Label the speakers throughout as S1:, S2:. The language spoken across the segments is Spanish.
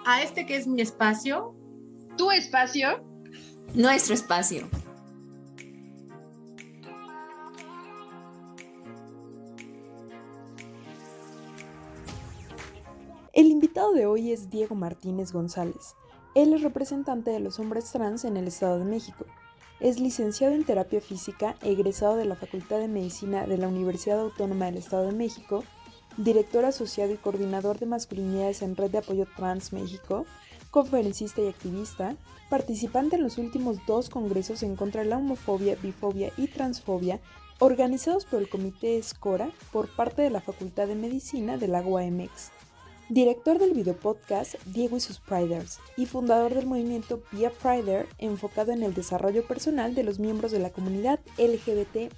S1: a este que es mi espacio.
S2: Tu espacio.
S3: Nuestro espacio.
S4: El invitado de hoy es Diego Martínez González. Él es representante de los hombres trans en el Estado de México. Es licenciado en Terapia Física, egresado de la Facultad de Medicina de la Universidad Autónoma del Estado de México, director asociado y coordinador de masculinidades en Red de Apoyo Trans México, conferencista y activista, participante en los últimos 2 congresos en contra de la homofobia, bifobia y transfobia, organizados por el Comité SCORA por parte de la Facultad de Medicina de la UAMX. Director del videopodcast Diego y sus Priders y fundador del movimiento Be a Prider, enfocado en el desarrollo personal de los miembros de la comunidad LGBT+.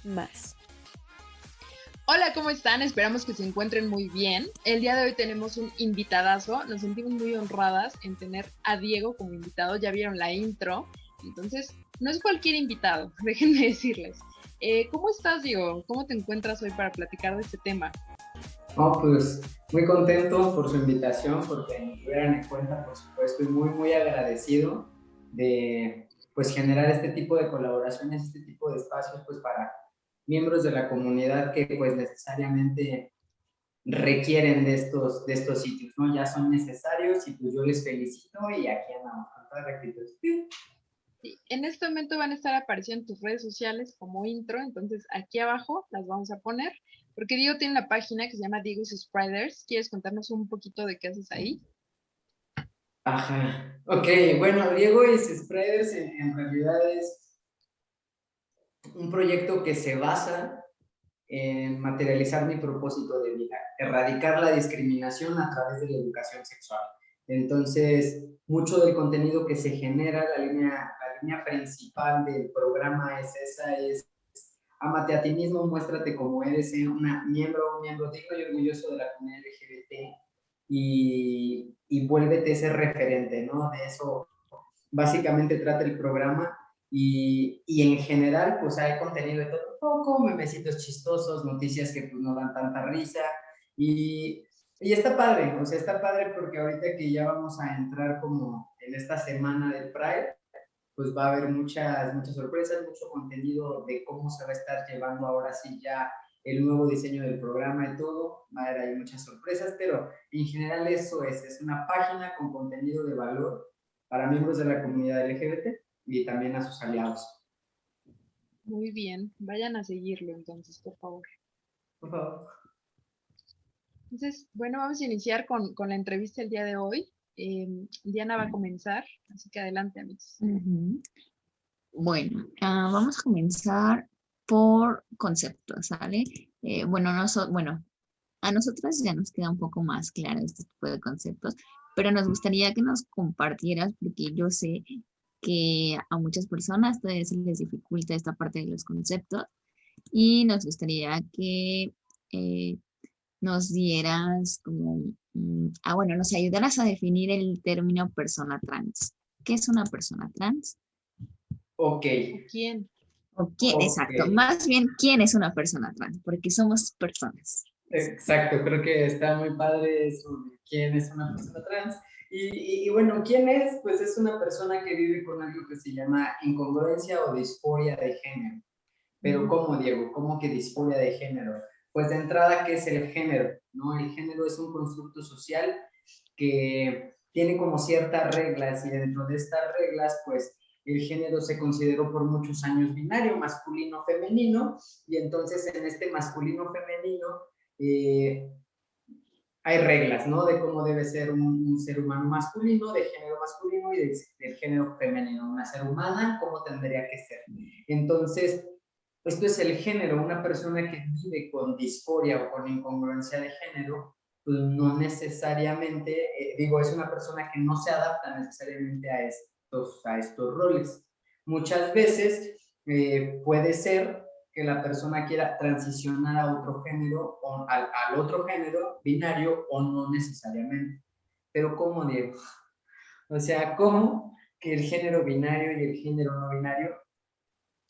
S2: Hola, ¿cómo están? Esperamos que se encuentren muy bien. El día de hoy tenemos un invitadazo. Nos sentimos muy honradas en tener a Diego como invitado. Ya vieron la intro. Entonces, no es cualquier invitado, déjenme decirles. ¿Cómo estás, Diego? ¿Cómo te encuentras hoy para platicar de este tema?
S5: Pues muy contento por su invitación, porque me tuvieran en cuenta, por supuesto, y muy agradecido de pues generar este tipo de colaboraciones, este tipo de espacios pues para miembros de la comunidad que pues necesariamente requieren de estos sitios, ¿no? Ya son necesarios y pues yo les felicito y aquí andamos con toda la actitud.
S2: Sí, en este momento van a estar apareciendo tus redes sociales como intro, entonces aquí abajo las vamos a poner, porque Diego tiene una página que se llama Diego y sus Priders. ¿Quieres contarnos un poquito de qué haces ahí?
S5: Ajá, ok, bueno, Diego y sus Spreaders en realidad es un proyecto que se basa en materializar mi propósito de vida, erradicar la discriminación a través de la educación sexual. Entonces, mucho del contenido que se genera, la línea principal del programa es esa, es ámate a ti mismo, muéstrate como eres, un miembro digno y orgulloso de la comunidad LGBT y vuélvete ese referente, ¿no? De eso básicamente trata el programa y en general pues hay contenido de todo un poco, memecitos chistosos, noticias que pues no dan tanta risa y está padre, o sea, está padre porque ahorita que ya vamos a entrar como en esta semana del Pride, pues va a haber muchas sorpresas, mucho contenido de cómo se va a estar llevando ahora sí ya el nuevo diseño del programa y todo, va a haber ahí muchas sorpresas, pero en general eso es una página con contenido de valor para miembros de la comunidad LGBT y también a sus aliados.
S2: Muy bien, vayan a seguirlo entonces, por favor.
S5: Por favor.
S2: Entonces, bueno, vamos a iniciar con la entrevista el día de hoy. Diana va a comenzar, así que adelante, amigos.
S3: Bueno, vamos a comenzar por conceptos, ¿sale? Bueno, a nosotras ya nos queda un poco más claro este tipo de conceptos, pero nos gustaría que nos compartieras, porque yo sé que a muchas personas todavía se les dificulta esta parte de los conceptos y nos gustaría que nos dieras como, bueno, nos ayudaras a definir el término persona trans. ¿Qué es una persona trans?
S5: Ok.
S2: ¿Quién?
S3: ¿O quién? Okay. Exacto, más bien, ¿quién es una persona trans? Porque somos personas.
S5: Exacto, creo que está muy padre eso de quién es una persona trans. Y bueno, ¿quién es? Pues es una persona que vive con algo que se llama incongruencia o disforia de género. Pero ¿cómo, Diego? ¿Cómo que disforia de género? Pues de entrada, ¿qué es el género? ¿No? El género es un constructo social que tiene como ciertas reglas y dentro de estas reglas, pues el género se consideró por muchos años binario, masculino-femenino, y entonces en este masculino-femenino hay reglas, ¿no? De cómo debe ser un ser humano masculino, de género masculino y del género femenino. Una ser humana, ¿cómo tendría que ser? Entonces, esto es el género. Una persona que vive con disforia o con incongruencia de género, pues no necesariamente, es una persona que no se adapta necesariamente a estos roles. Muchas veces puede ser que la persona quiera transicionar a otro género o al otro género binario o no necesariamente. Pero ¿cómo, Diego? O sea, ¿cómo que el género binario y el género no binario?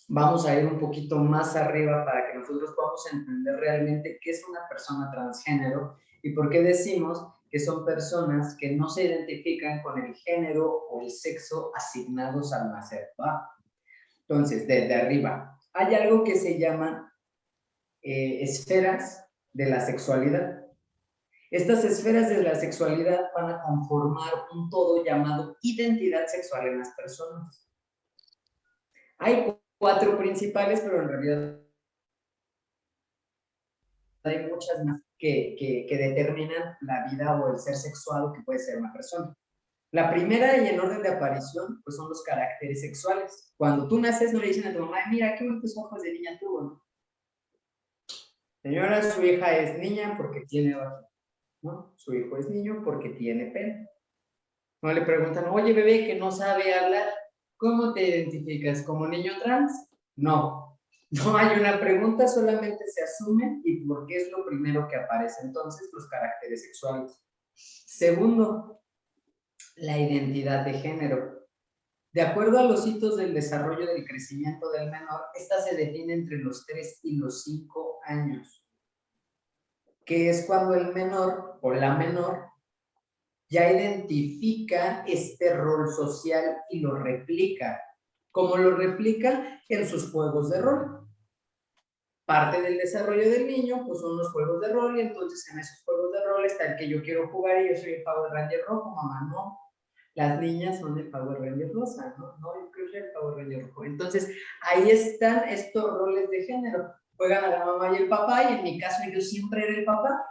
S5: Vamos a ir un poquito más arriba para que nosotros podamos entender realmente qué es una persona transgénero y por qué decimos que son personas que no se identifican con el género o el sexo asignados al nacer, ¿va? Entonces, desde arriba, hay algo que se llama esferas de la sexualidad. Estas esferas de la sexualidad van a conformar un todo llamado identidad sexual en las personas. Hay 4 principales, pero en realidad hay muchas más que determinan la vida o el ser sexual que puede ser una persona. La primera y en orden de aparición, pues son los caracteres sexuales. Cuando tú naces no le dicen a tu mamá, mira, qué bonitos ojos de niña tuvo, ¿no? Señora, su hija es niña porque tiene vagina, ¿no? Su hijo es niño porque tiene pene. No le preguntan, oye, bebé, que no sabe hablar, ¿cómo te identificas? ¿Como niño trans? No, no hay una pregunta, solamente se asume y porque es lo primero que aparece entonces, los caracteres sexuales. Segundo, la identidad de género. De acuerdo a los hitos del desarrollo del crecimiento del menor, esta se define entre los 3 y los 5 años, que es cuando el menor o la menor ya identifica este rol social y lo replica. ¿Cómo lo replica? En sus juegos de rol. Parte del desarrollo del niño, pues son los juegos de rol, y entonces en esos juegos de rol está el que yo quiero jugar y yo soy el Power Ranger rojo, mamá, no. Las niñas son el Power Ranger rosa, ¿no? No, yo quiero ser el Power Ranger rojo. Entonces, ahí están estos roles de género. Juegan a la mamá y el papá, y en mi caso yo siempre era el papá.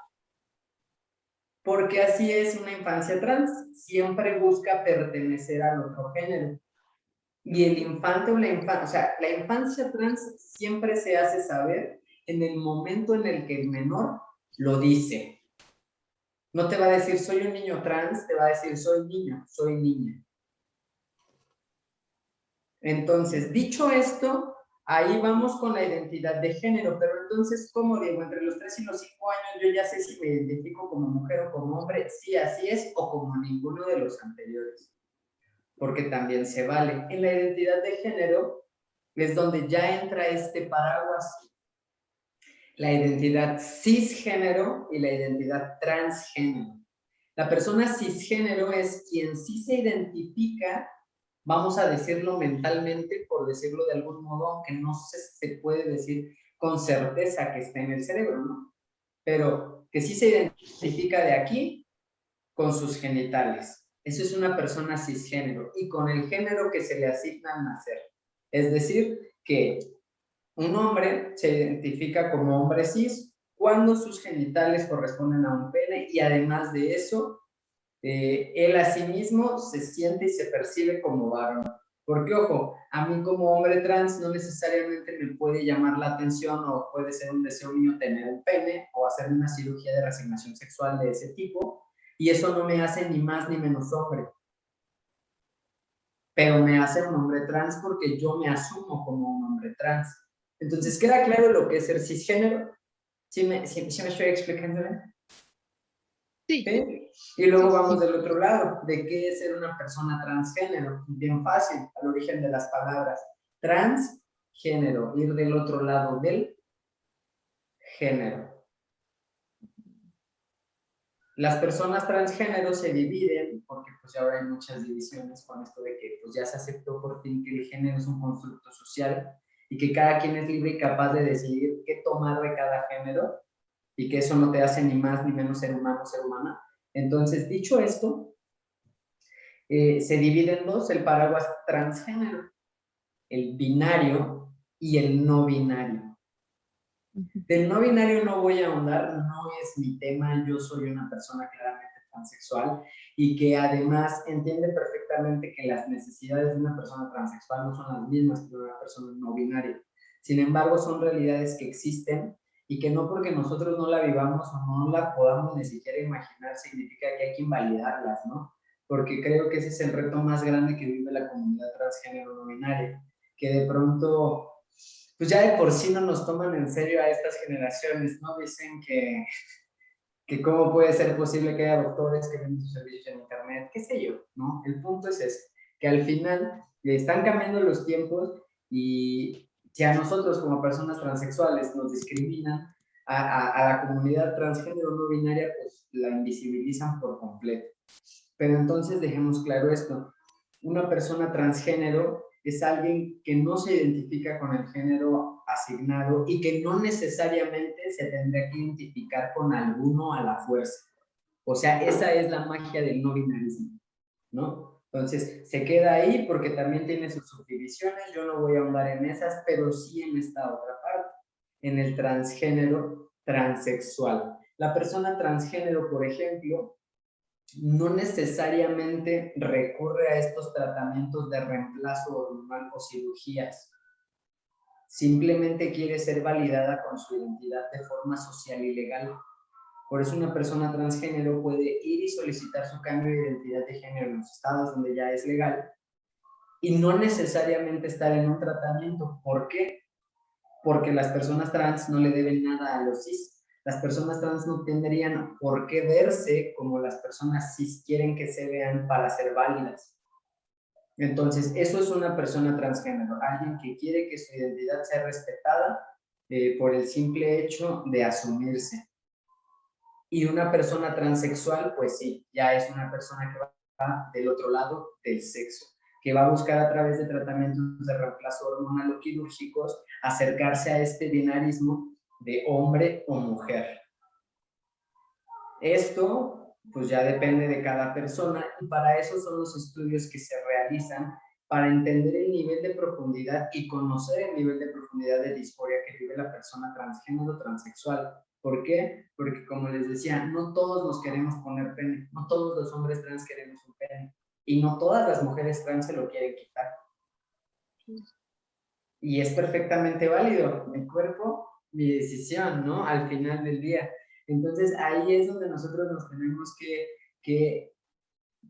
S5: Porque así es una infancia trans, siempre busca pertenecer al otro género. Y el infante o la infancia, o sea, la infancia trans siempre se hace saber en el momento en el que el menor lo dice. No te va a decir soy un niño trans, te va a decir soy niño, soy niña. Entonces, dicho esto, ahí vamos con la identidad de género, pero entonces, ¿cómo digo? Entre los 3 y los 5 años yo ya sé si me identifico como mujer o como hombre, sí, así es, o como ninguno de los anteriores, porque también se vale. En la identidad de género es donde ya entra este paraguas, la identidad cisgénero y la identidad transgénero. La persona cisgénero es quien sí se identifica, vamos a decirlo mentalmente, por decirlo de algún modo, aunque no se puede decir con certeza que está en el cerebro, ¿no? Pero que sí se identifica de aquí con sus genitales. Eso es una persona cisgénero y con el género que se le asigna al nacer. Es decir, que un hombre se identifica como hombre cis cuando sus genitales corresponden a un pene y además de eso, él a sí mismo se siente y se percibe como varón. Porque, ojo, a mí como hombre trans no necesariamente me puede llamar la atención o puede ser un deseo mío tener un pene o hacer una cirugía de reasignación sexual de ese tipo, y eso no me hace ni más ni menos hombre. Pero me hace un hombre trans porque yo me asumo como un hombre trans. Entonces, ¿queda claro lo que es ser cisgénero? ¿Sí me estoy explicando bien?
S2: Sí.
S5: ¿Sí? Y luego vamos del otro lado, de qué es ser una persona transgénero. Bien fácil, al origen de las palabras. Transgénero, ir del otro lado del género. Las personas transgénero se dividen, porque pues ahora hay muchas divisiones con esto de que pues ya se aceptó por fin que el género es un constructo social y que cada quien es libre y capaz de decidir qué tomar de cada género y que eso no te hace ni más ni menos ser humano o ser humana. Entonces, dicho esto, se divide en dos el paraguas transgénero, el binario y el no binario. Del no binario no voy a ahondar, no es mi tema, yo soy una persona claramente transexual y que además entiende perfectamente que las necesidades de una persona transexual no son las mismas que de una persona no binaria. Sin embargo, son realidades que existen y que no porque nosotros no la vivamos o no la podamos ni siquiera imaginar significa que hay que invalidarlas, ¿no? Porque creo que ese es el reto más grande que vive la comunidad transgénero no binaria, que de pronto pues ya de por sí no nos toman en serio a estas generaciones, ¿no? Dicen que cómo puede ser posible que haya doctores que venden sus servicios en internet, qué sé yo, ¿no? El punto es ese, que al final están cambiando los tiempos y si a nosotros como personas transexuales nos discriminan, a la comunidad transgénero no binaria, pues la invisibilizan por completo. Pero entonces dejemos claro esto. Una persona transgénero es alguien que no se identifica con el género asignado y que no necesariamente se tendrá que identificar con alguno a la fuerza. O sea, esa es la magia del no binarismo, ¿no? Entonces, se queda ahí porque también tiene sus subdivisiones, yo no voy a ahondar en esas, pero sí en esta otra parte, en el transgénero transexual. La persona transgénero, por ejemplo, no necesariamente recurre a estos tratamientos de reemplazo hormonal o cirugías. Simplemente quiere ser validada con su identidad de forma social y legal. Por eso una persona transgénero puede ir y solicitar su cambio de identidad de género en los estados donde ya es legal y no necesariamente estar en un tratamiento. ¿Por qué? Porque las personas trans no le deben nada a los cis. Las personas trans no tendrían por qué verse como las personas cis quieren que se vean para ser válidas. Entonces, eso es una persona transgénero, alguien que quiere que su identidad sea respetada por el simple hecho de asumirse. Y una persona transexual, pues sí, ya es una persona que va del otro lado del sexo, que va a buscar a través de tratamientos de reemplazo hormonal o quirúrgicos acercarse a este binarismo de hombre o mujer. Esto, pues ya depende de cada persona y para eso son los estudios que se realizan para entender el nivel de profundidad y conocer el nivel de profundidad de disforia que vive la persona transgénero transexual. ¿Por qué? Porque como les decía, no todos nos queremos poner pene, no todos los hombres trans queremos un pene y no todas las mujeres trans se lo quieren quitar. Y es perfectamente válido, mi cuerpo, mi decisión, ¿no? Al final del día. Entonces ahí es donde nosotros nos tenemos que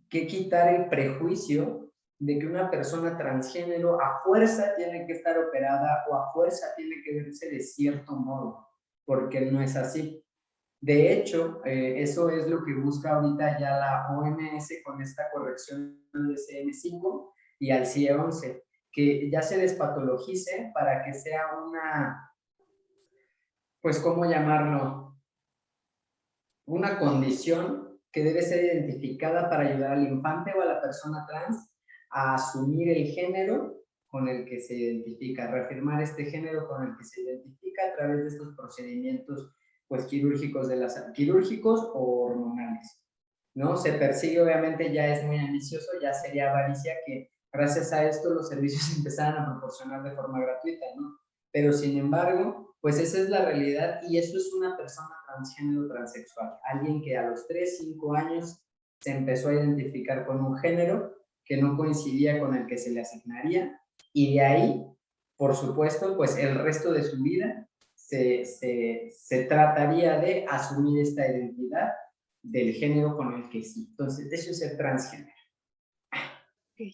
S5: quitar el prejuicio de que una persona transgénero a fuerza tiene que estar operada o a fuerza tiene que verse de cierto modo, porque no es así. De hecho, eso es lo que busca ahorita ya la OMS con esta corrección del CM5 y al CIE-11, que ya se despatologice para que sea una, pues, ¿cómo llamarlo? Una condición que debe ser identificada para ayudar al infante o a la persona trans a asumir el género con el que se identifica, reafirmar este género con el que se identifica a través de estos procedimientos pues quirúrgicos o hormonales, ¿no? Se persigue, obviamente ya es muy ambicioso, ya sería avaricia que gracias a esto los servicios empezaran a proporcionar de forma gratuita, ¿no? Pero sin embargo, pues esa es la realidad y eso es una persona transgénero transexual, alguien que a los 3, 5 años se empezó a identificar con un género que no coincidía con el que se le asignaría y de ahí, por supuesto, pues el resto de su vida se trataría de asumir esta identidad del género con el que sí. Entonces, eso es ser transgénero.
S2: Okay.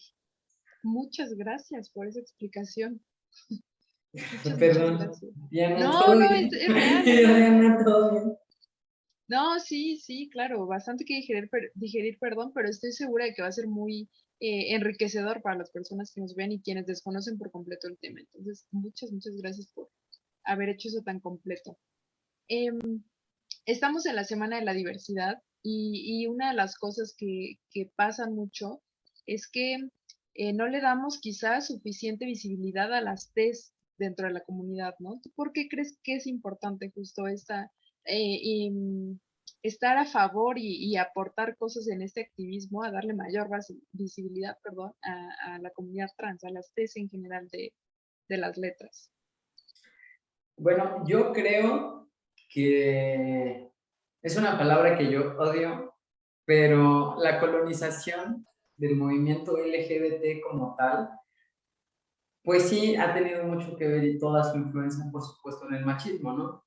S2: Muchas gracias por esa explicación.
S5: Perdón,
S2: muchas gracias.
S5: Diana,
S2: No, es real.
S5: Diana, todo bien.
S2: No, sí, claro, bastante que digerir, perdón, pero estoy segura de que va a ser muy enriquecedor para las personas que nos ven y quienes desconocen por completo el tema. Entonces, muchas gracias por haber hecho eso tan completo. Estamos en la Semana de la Diversidad y una de las cosas que pasan mucho es que no le damos quizás suficiente visibilidad a las TES dentro de la comunidad, ¿no? ¿Tú por qué crees que es importante justo estar a favor y aportar cosas en este activismo, a darle mayor visibilidad, perdón, a la comunidad trans, a las TES en general de las letras?
S5: Bueno, yo creo que es una palabra que yo odio, pero la colonización del movimiento LGBT como tal, pues sí ha tenido mucho que ver y toda su influencia, por supuesto, en el machismo, ¿no?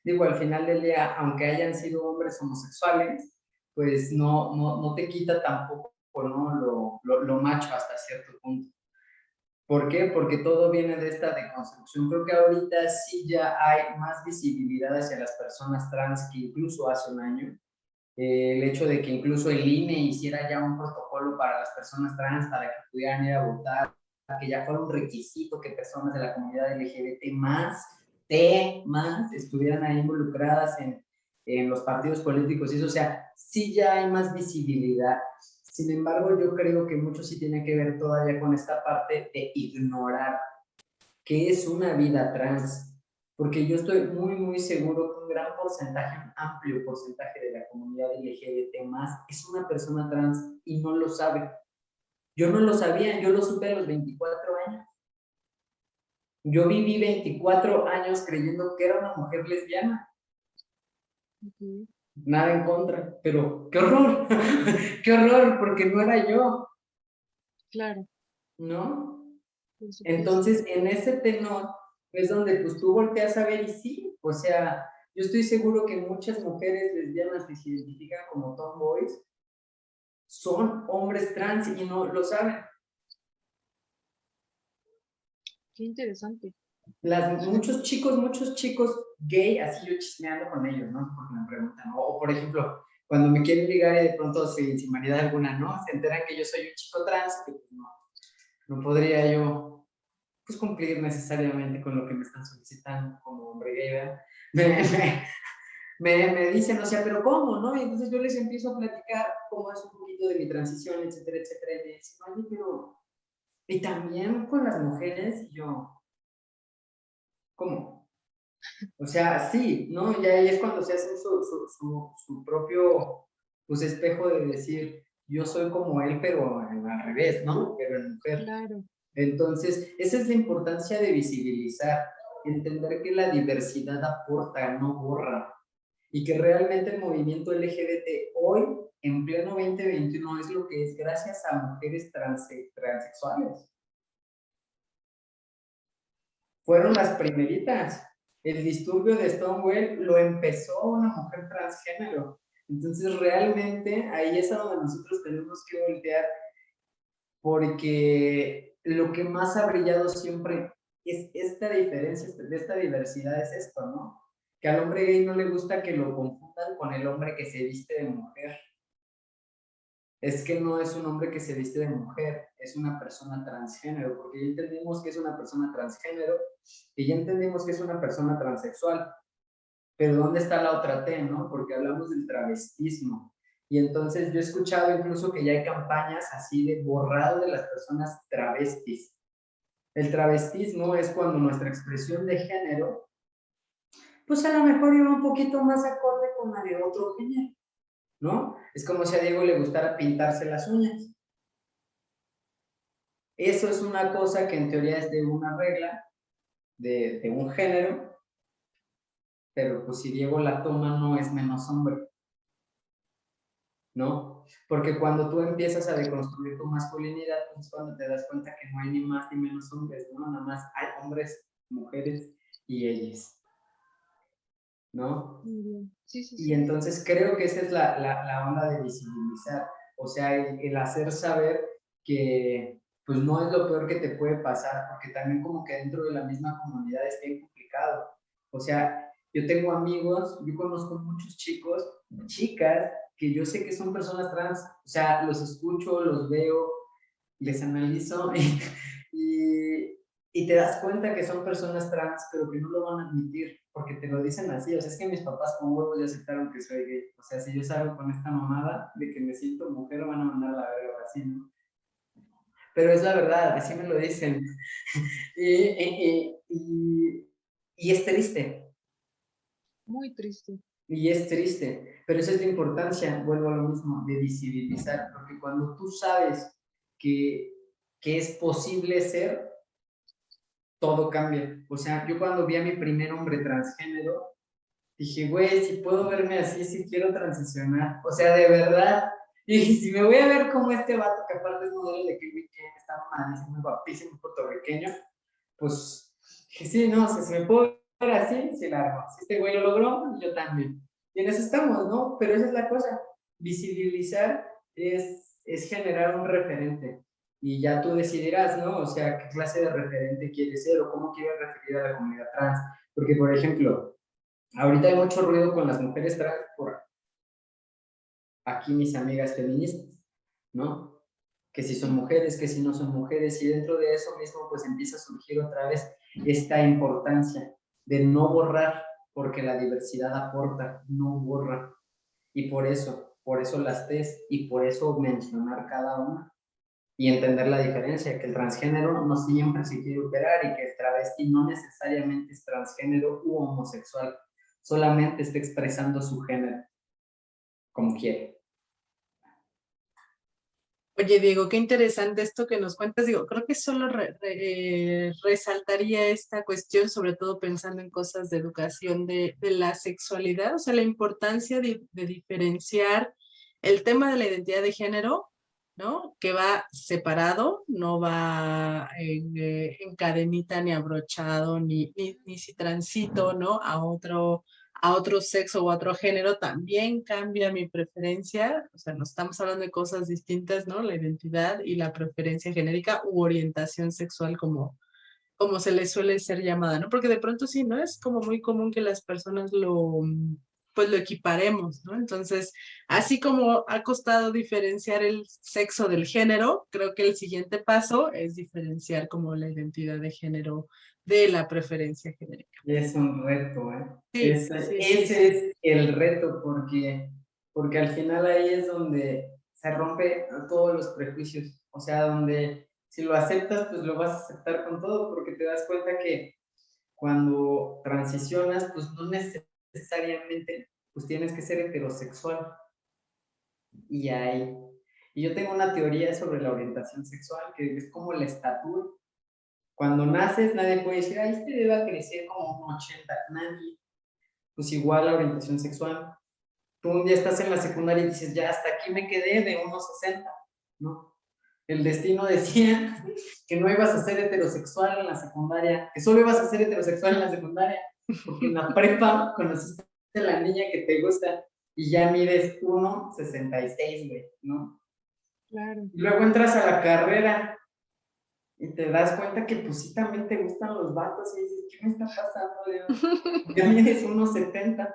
S5: Digo, al final del día, aunque hayan sido hombres homosexuales, pues no te quita tampoco, ¿no? lo macho hasta cierto punto. ¿Por qué? Porque todo viene de esta deconstrucción. Creo que ahorita sí ya hay más visibilidad hacia las personas trans que incluso hace un año. El hecho de que incluso el INE hiciera ya un protocolo para las personas trans para que pudieran ir a votar, que ya fuera un requisito que personas de la comunidad LGBT más más estuvieran ahí involucradas en los partidos políticos y eso, o sea, sí ya hay más visibilidad. Sin embargo, yo creo que mucho sí tiene que ver todavía con esta parte de ignorar qué es una vida trans, porque yo estoy muy, muy seguro que un gran porcentaje, un amplio porcentaje de la comunidad LGBT más es una persona trans y no lo sabe. Yo no lo sabía, yo lo supe a los 24 años. Yo viví 24 años creyendo que era una mujer lesbiana. Nada en contra, pero qué horror, qué horror, porque no era yo.
S2: Claro.
S5: ¿No?
S2: Por supuesto.
S5: Entonces, en ese tenor es donde pues tú volteas a ver y sí, o sea, yo estoy seguro que muchas mujeres lesbianas que se identifican como tomboys son hombres trans y no lo saben.
S2: Qué interesante.
S5: Muchos chicos gay, así yo chismeando con ellos, ¿no? Porque me preguntan, o por ejemplo, cuando me quieren ligar y de pronto sin manera alguna, ¿no? Se enteran que yo soy un chico trans, que pues, no podría yo pues cumplir necesariamente con lo que me están solicitando como hombre gay, ¿verdad? Me dicen, o sea, pero ¿cómo, no? Y entonces yo les empiezo a platicar cómo es un poquito de mi transición, etcétera, etcétera, y me dicen, oye, pero, y también con las mujeres, y yo, ¿cómo? O sea, sí, ¿no? Y ahí es cuando se hace su propio, pues, espejo de decir, yo soy como él, pero al revés, ¿no? Pero en mujer.
S2: Claro.
S5: Entonces, esa es la importancia de visibilizar, entender que la diversidad aporta, no borra, y que realmente el movimiento LGBT hoy, en pleno 2021, es lo que es gracias a mujeres transexuales. Fueron las primeritas. El disturbio de Stonewall lo empezó una mujer transgénero. Entonces, realmente, ahí es a donde nosotros tenemos que voltear, porque lo que más ha brillado siempre es esta diferencia, de esta diversidad es esto, ¿no? Que al hombre gay no le gusta que lo confundan con el hombre que se viste de mujer. Es que no es un hombre que se viste de mujer, es una persona transgénero, porque ya entendimos que es una persona transgénero y ya entendimos que es una persona transexual. Pero ¿dónde está la otra T, no? Porque hablamos del travestismo. Y entonces yo he escuchado incluso que ya hay campañas así de borrado de las personas travestis. El travestismo es cuando nuestra expresión de género, pues a lo mejor iba un poquito más acorde con la de otro género, ¿no? Es como si a Diego le gustara pintarse las uñas. Eso es una cosa que en teoría es de una regla, de un género, pero pues si Diego la toma no es menos hombre, ¿no? Porque cuando tú empiezas a deconstruir tu masculinidad, pues es cuando te das cuenta que no hay ni más ni menos hombres, ¿no? Nada más hay hombres, mujeres y ellas, ¿no?
S2: Muy bien. Sí, sí,
S5: Y
S2: sí.
S5: entonces creo que esa es la onda de visibilizar, o sea, el hacer saber que pues no es lo peor que te puede pasar, porque también como que dentro de la misma comunidad es bien complicado. O sea, yo tengo amigos, yo conozco muchos chicos, chicas, que yo sé que son personas trans, o sea, los escucho, los veo, les analizo y te das cuenta que son personas trans, pero que no lo van a admitir, porque te lo dicen así. O sea, es que mis papás con huevos ya aceptaron que soy gay. O sea, si yo salgo con esta mamada de que me siento mujer, van a mandar a la verga así, ¿no? Pero es la verdad, así me lo dicen. Y es triste.
S2: Muy triste.
S5: Y es triste, pero esa es la importancia, vuelvo a lo mismo, de visibilizar, porque cuando tú sabes que es posible ser, todo cambia. O sea, yo cuando vi a mi primer hombre transgénero, dije, güey, si puedo verme así, si quiero transicionar. O sea, de verdad. Y si me voy a ver como este vato, que aparte es modelo de Kelvin Klein, está mamadísimo, muy guapísimo, puertorriqueño, pues, que sí, no, o sea, si me puedo ver así, sí largo. Si este güey lo logró, yo también. Y en eso estamos, ¿no? Pero esa es la cosa. Visibilizar es generar un referente. Y ya tú decidirás, ¿no? O sea, qué clase de referente quieres ser o cómo quieres referir a la comunidad trans. Porque, por ejemplo, ahorita hay mucho ruido con las mujeres trans por aquí mis amigas feministas, ¿no? Que si son mujeres, que si no son mujeres, y dentro de eso mismo pues empieza a surgir otra vez esta importancia de no borrar, porque la diversidad aporta, no borra. Y por eso las test y por eso mencionar cada una y entender la diferencia, que el transgénero no siempre se quiere operar y que el travesti no necesariamente es transgénero u homosexual, solamente está expresando su género como quiere.
S1: Oye, Diego, qué interesante esto que nos cuentas. Digo, creo que solo resaltaría esta cuestión, sobre todo pensando en cosas de educación de la sexualidad, o sea, la importancia de diferenciar el tema de la identidad de género, ¿no? Que va separado, no va en cadenita ni abrochado, ni si transito, ¿no? A otro sexo o a otro género, también cambia mi preferencia, o sea, no estamos hablando de cosas distintas, ¿no? La identidad y la preferencia genérica u orientación sexual como se le suele ser llamada, ¿no? Porque de pronto sí, ¿no? Es como muy común que las personas pues lo equiparemos, ¿no? Entonces, así como ha costado diferenciar el sexo del género, creo que el siguiente paso es diferenciar como la identidad de género de la preferencia genérica.
S5: Es un reto, ¿eh?
S1: Sí,
S5: Ese
S1: sí.
S5: es el reto, porque al final ahí es donde se rompe todos los prejuicios. O sea, donde si lo aceptas, pues lo vas a aceptar con todo, porque te das cuenta que cuando transicionas, pues no necesariamente pues tienes que ser heterosexual. Y ahí. Y yo tengo una teoría sobre la orientación sexual, que es como la estatura. Cuando naces, nadie puede decir, ay, este bebé va a crecer como un 80, nadie. Pues igual la orientación sexual. Tú un día estás en la secundaria y dices, ya hasta aquí me quedé de 1,60, ¿no? El destino decía que no ibas a ser heterosexual en la secundaria, que solo ibas a ser heterosexual en la secundaria, porque en la prepa conociste a la niña que te gusta y ya mides 1,66, güey, ¿no?
S2: Claro.
S5: Y luego entras a la carrera y te das cuenta que pues sí también te gustan los vatos y dices, ¿qué me está pasando, Dios? Ya mides 1,70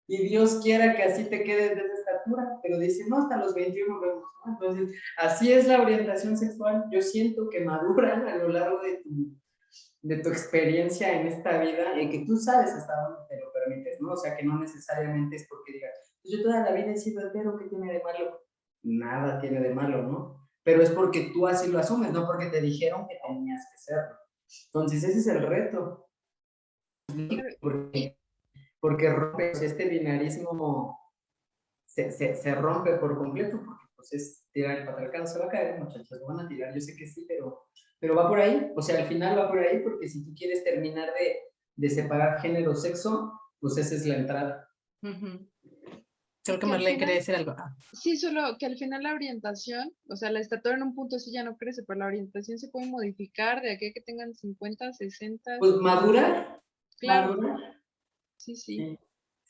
S5: y Dios quiera que así te quedes de esa estatura, pero dice, no, hasta los 21 vemos, ¿no? Entonces, así es la orientación sexual. Yo siento que maduran a lo largo de tu experiencia en esta vida y que tú sabes hasta dónde te lo permites, ¿no? O sea, que no necesariamente es porque digas, pues yo toda la vida he sido hetero, ¿qué tiene de malo? Nada tiene de malo, ¿no? Pero es porque tú así lo asumes, no porque te dijeron que tenías que serlo. Entonces, ese es el reto. Porque rompe, este binarismo se rompe por completo, porque pues es tirar el patriarcado, se va a caer, muchachos, lo van a tirar, yo sé que sí, pero va por ahí, o sea, al final va por ahí, porque si tú quieres terminar de separar género, sexo, pues esa es la entrada.
S1: Creo que Marlene quería decir algo.
S2: Sí, solo que al final la orientación, o sea, la estatura en un punto sí ya no crece, pero la orientación se puede modificar de aquí a que tengan 50, 60.
S5: Pues madura.
S2: Claro.
S5: Madura.
S2: Sí.
S5: Sí.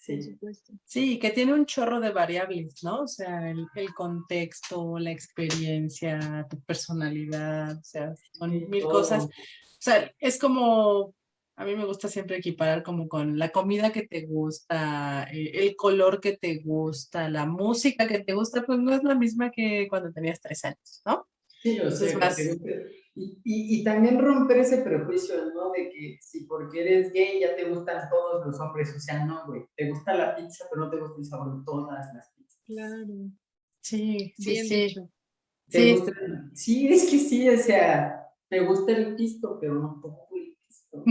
S2: Por supuesto.
S1: Sí, que tiene un chorro de variables, ¿no? O sea, el contexto, la experiencia, tu personalidad, o sea, son mil cosas. O sea, es como, a mí me gusta siempre equiparar como con la comida que te gusta, el color que te gusta, la música que te gusta, pues no es la misma que cuando tenías 3 años, ¿no?
S5: Sí, yo sé. Y también romper ese prejuicio, ¿no? De que si porque eres gay ya te gustan todos los hombres. O sea, no, güey. Te gusta la pizza, pero no te gusta el sabor de todas las pizzas.
S2: Claro.
S1: Sí.
S2: Dicho.
S5: Sí, es que sí, o sea, te gusta el pisto, pero no todo el pisto.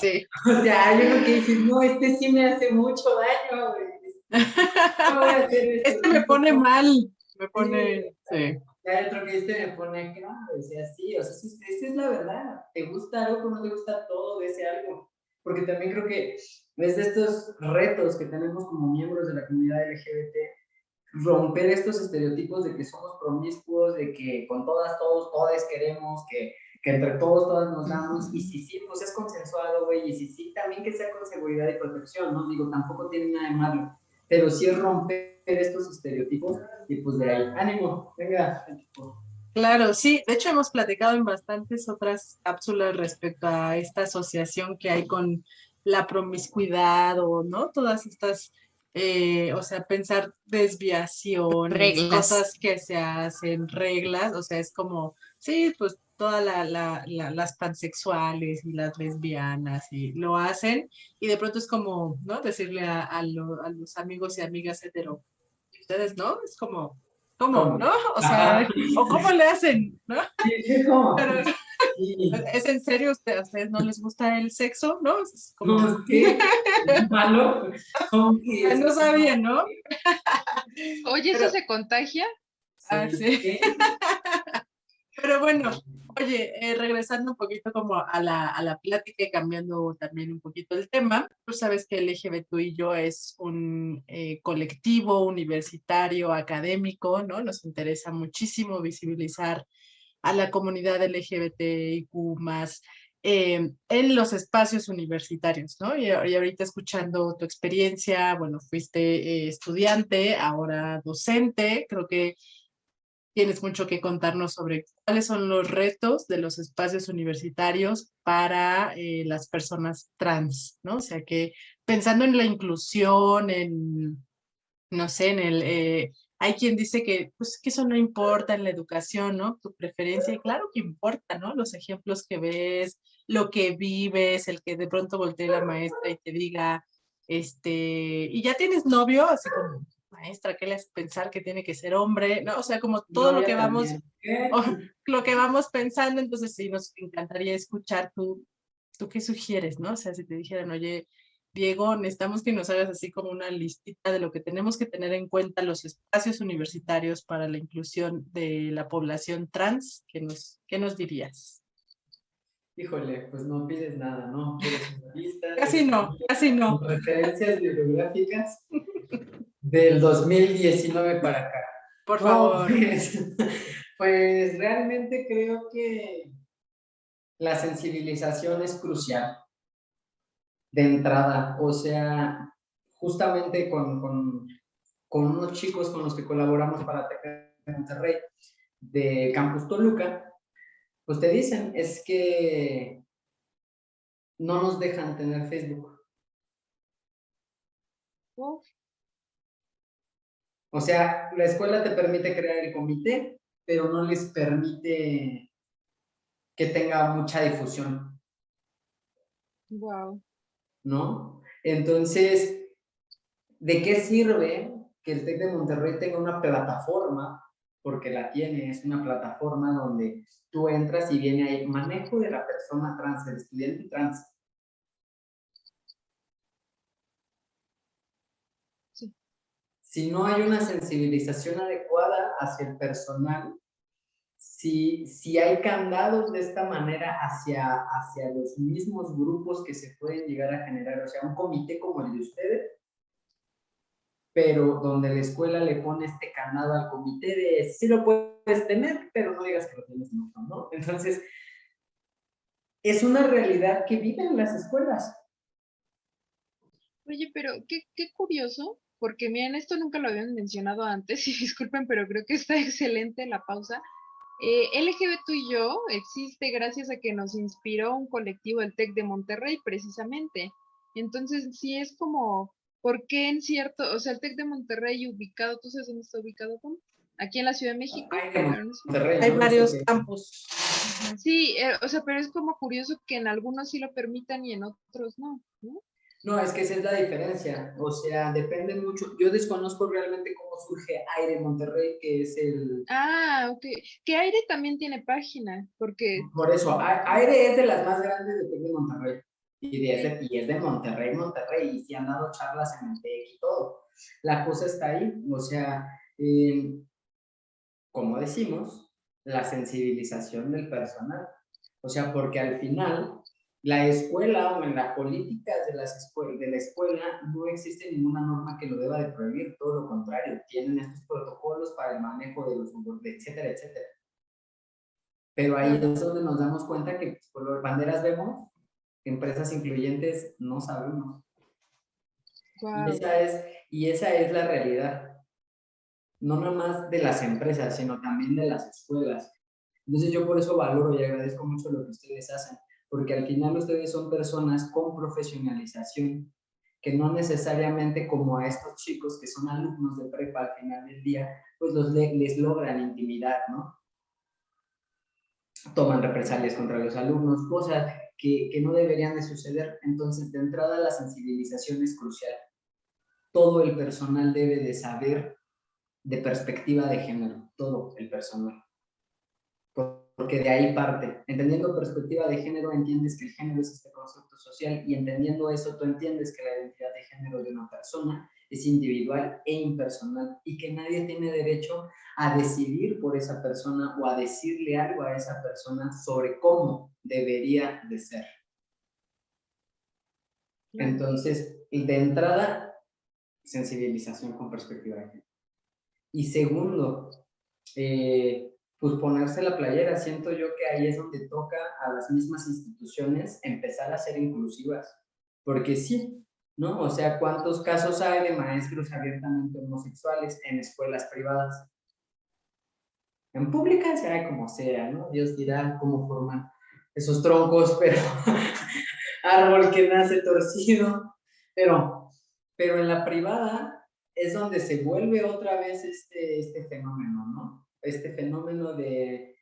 S1: Sí.
S5: O sea, hay uno que dices, no, este sí me hace mucho daño, güey. No voy a hacer esto.
S1: Este me pone mal. Me pone. Sí.
S5: Hay otro que me pone acá, o sea, sí, o sea, esa es la verdad. ¿Te gusta algo o no te gusta todo de ese algo? Porque también creo que es de estos retos que tenemos como miembros de la comunidad LGBT, romper estos estereotipos de que somos promiscuos, de que con todas, todos queremos, que entre todos, todas nos damos, y si sí, pues es consensuado, güey, y si sí, también que sea con seguridad y protección, ¿no? Digo, tampoco tiene nada de malo, pero sí es romper estos estereotipos, y pues de ahí, ánimo, venga.
S1: Claro, sí, de hecho hemos platicado en bastantes otras cápsulas respecto a esta asociación que hay con la promiscuidad o, ¿no? Todas estas, o sea, pensar desviaciones,
S3: Reglas.
S1: cosas que se hacen, reglas, o sea, es como, sí, pues todas las pansexuales y las lesbianas y lo hacen y de pronto es como, ¿no? Decirle a los amigos y amigas hetero, ustedes, ¿no? Es como, ¿cómo,
S5: ¿Cómo?
S1: no? O sea,
S5: Ajá.
S1: o cómo le hacen, ¿no?
S5: Sí, sí, ¿cómo?
S1: Pero
S5: Sí.
S1: ¿es en serio? ¿A ustedes no les gusta el sexo? ¿No? Es como,
S5: No, ¿qué? ¿Es malo? ¿Cómo que
S1: ah,
S5: eso
S1: no
S5: es
S1: sabía,
S5: malo?
S1: ¿no?
S2: Oye, ¿eso
S1: Pero,
S2: se contagia?
S1: ah,
S5: Sí,
S1: sí.
S5: ¿qué?
S1: Pero bueno, oye, regresando un poquito como a la plática y cambiando también un poquito el tema, tú sabes que LGBTI es un colectivo universitario, académico, ¿no? Nos interesa muchísimo visibilizar a la comunidad LGBTIQ más en los espacios universitarios, ¿no? Y ahorita escuchando tu experiencia, bueno, fuiste estudiante, ahora docente, creo que tienes mucho que contarnos sobre cuáles son los retos de los espacios universitarios para las personas trans, ¿no? O sea que pensando en la inclusión, en, no sé, en el, hay quien dice que, pues, que eso no importa en la educación, ¿no? Tu preferencia, y claro que importa, ¿no? Los ejemplos que ves, lo que vives, el que de pronto voltee la maestra y te diga, y ya tienes novio, así como, maestra, ¿qué le hace pensar que tiene que ser hombre? ¿No? O sea, como
S5: Mi
S1: todo lo
S5: novia
S1: que vamos,
S5: también. ¿Qué?
S1: o lo que vamos pensando, entonces sí, nos encantaría escuchar tú qué sugieres, ¿no? O sea, si te dijeran, oye, Diego, necesitamos que nos hagas así como una listita de lo que tenemos que tener en cuenta los espacios universitarios para la inclusión de la población trans. Qué nos dirías?
S5: Híjole, pues no pides nada, ¿no? Quieres una lista
S1: Casi no, casi no.
S5: con referencias bibliográficas del 2019 para acá.
S1: Por
S5: No,
S1: favor.
S5: pues realmente creo que la sensibilización es crucial de entrada. O sea, justamente con unos chicos con los que colaboramos para TEC de Monterrey, de Campus Toluca, pues te dicen, es que no nos dejan tener Facebook.
S2: Uf,
S5: O sea, la escuela te permite crear el comité, pero no les permite que tenga mucha difusión,
S2: wow.
S5: ¿no? Entonces, ¿de qué sirve que el TEC de Monterrey tenga una plataforma? Porque la tiene, es una plataforma donde tú entras y viene ahí manejo de la persona trans, del estudiante trans.
S2: Sí.
S5: Si no hay una sensibilización adecuada hacia el personal, si hay candados de esta manera hacia los mismos grupos que se pueden llegar a generar, o sea, un comité como el de ustedes, pero donde la escuela le pone este candado al comité de sí lo puedes tener, pero no digas que lo tienes, ¿no? Entonces, es una realidad que viven las escuelas.
S2: Oye, pero qué curioso, porque miren, esto nunca lo habían mencionado antes, y disculpen, pero creo que está excelente la pausa. LGBT y yo existe gracias a que nos inspiró un colectivo, el TEC de Monterrey, precisamente. Entonces, sí es como, ¿por qué en cierto, o sea, el TEC de Monterrey ubicado, ¿tú sabes dónde está ubicado, Tom? Aquí en la Ciudad de México,
S5: Hay de
S2: pero no sé.
S5: Monterrey,
S1: Hay
S5: ¿no?
S1: varios campus.
S2: Ajá, sí, o sea, pero es como curioso que en algunos sí lo permitan y en otros no, ¿no?
S5: No, es que esa es la diferencia. O sea, depende mucho. Yo desconozco realmente cómo surge Aire Monterrey, que es el.
S2: Ah, ok. Que Aire también tiene página, porque
S5: Por eso, Aire es de las más grandes de TEC de Monterrey.
S2: sí.
S5: Y es de Monterrey, Monterrey. Y sí han dado charlas en el TEC y todo. La cosa está ahí. O sea, como decimos, la sensibilización del personal. O sea, porque al final la escuela o en las políticas de la escuela no existe ninguna norma que lo deba de prohibir, todo lo contrario, tienen estos protocolos para el manejo de los etcétera, etcétera. Pero ahí
S1: Claro.
S5: es donde nos damos cuenta que pues, por las banderas vemos, empresas incluyentes no sabemos.
S2: Wow.
S5: Y esa es la realidad, no nada más de las empresas, sino también de las escuelas. Entonces yo por eso valoro y agradezco mucho lo que ustedes hacen, porque al final ustedes son personas con profesionalización, que no necesariamente como a estos chicos que son alumnos de prepa al final del día, pues les logran intimidar, ¿no? toman represalias contra los alumnos, cosas que no deberían de suceder. Entonces, de entrada, la sensibilización es crucial. Todo el personal debe de saber de perspectiva de género, todo el personal. Porque de ahí parte. Entendiendo perspectiva de género, entiendes que el género es este constructo social, y entendiendo eso, tú entiendes que la identidad de género de una persona es individual e impersonal, y que nadie tiene derecho a decidir por esa persona o a decirle algo a esa persona sobre cómo debería de ser. Entonces, de entrada, sensibilización con perspectiva de género. Y segundo, pues ponerse la playera. Siento yo que ahí es donde toca a las mismas instituciones empezar a ser inclusivas, porque sí, ¿no? O sea, ¿cuántos casos hay de maestros abiertamente homosexuales en escuelas privadas? En públicas sea como sea, ¿no? Dios dirá cómo forman esos troncos, pero árbol que nace torcido, pero en la privada es donde se vuelve otra vez este fenómeno, ¿no? Este fenómeno de